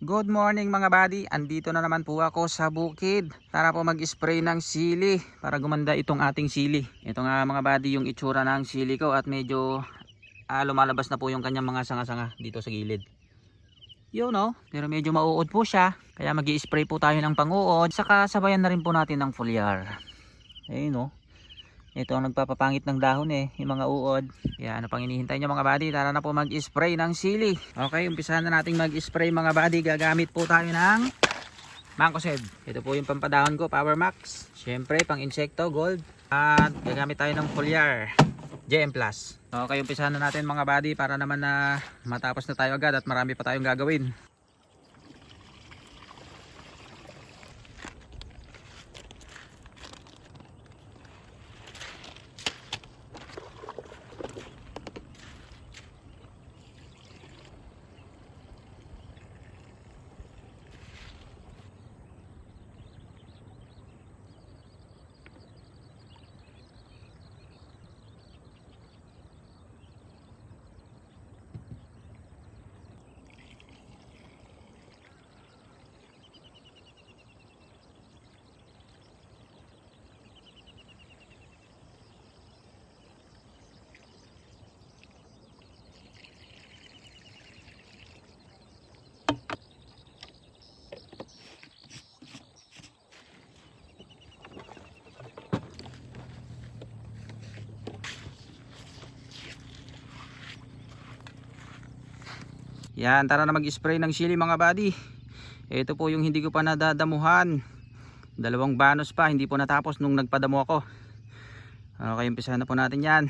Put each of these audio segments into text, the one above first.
Good morning mga buddy, andito na naman po ako sa bukid. Tara po mag-spray ng sili para gumanda itong ating sili. Ito nga mga buddy yung itsura ng sili ko at medyo lumalabas na po yung kanyang mga sanga-sanga dito sa gilid. Yun no, pero medyo mauod po siya. Kaya mag-i-spray po tayo ng panguod. Saka sabayan na rin po natin ng foliar. Ayun no. Ito ang nagpapapangit ng dahon yung mga uod. Kaya ano pang hinihintay nyo mga buddy? Tara na po mag-spray ng sili. Okay, umpisahan na natin mag-spray mga buddy. Gagamit po tayo ng Mancozeb. Ito po yung pampadahon ko, Power Max. Siyempre, pang insekto, gold. At gagamit tayo ng foliar, JM Plus. Okay, umpisahan na natin mga buddy para naman na matapos na tayo agad at marami pa tayong gagawin. Yan, tara na mag-spray ng sili mga buddy. Ito po yung hindi ko pa nadadamuhan. Dalawang banos pa, hindi po natapos nung nagpadamo ako. Okay, umpisahan na po natin yan.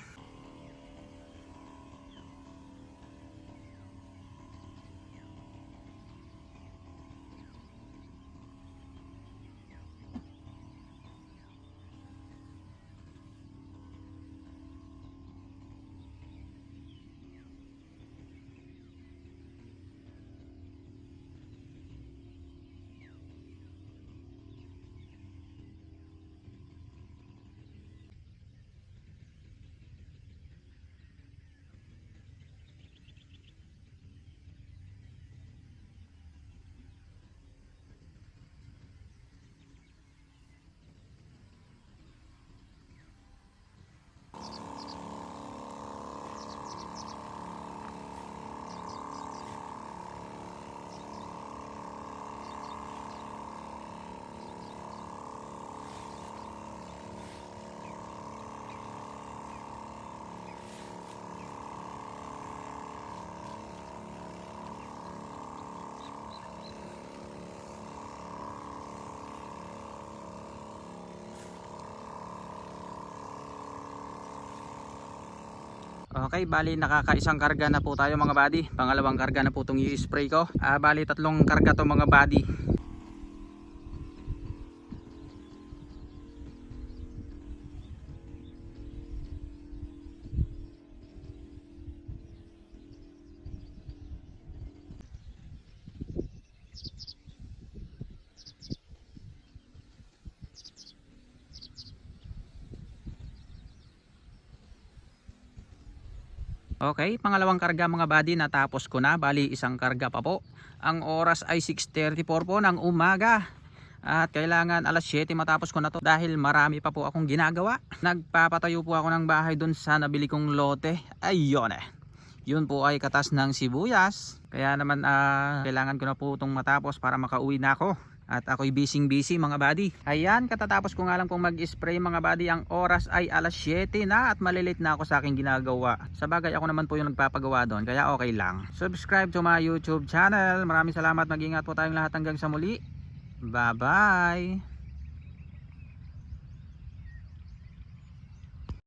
Okay, bali nakakaisang karga na po tayo mga buddy. Pangalawang karga na po itong i-spray ko. Bali tatlong karga to mga buddy. Okay, pangalawang karga mga buddy, natapos ko na. Bali isang karga pa po. Ang oras ay 6:34 po ng umaga. At kailangan alas 7 matapos ko na to dahil marami pa po akong ginagawa. Nagpapatayo po ako ng bahay dun sa nabili kong lote. Ayun Yun po ay katas ng sibuyas. Kaya naman kailangan ko na po itong matapos para makauwi na ako. At ako'y busy mga buddy. Ayan, katatapos ko nga lang pong mag-spray mga buddy. Ang oras ay alas 7 na at malilate na ako sa aking ginagawa. Sa bagay ako naman po yung nagpapagawa doon, kaya okay lang. Subscribe to my YouTube channel. Maraming salamat, mag-ingat po tayong lahat hanggang sa muli. Bye bye.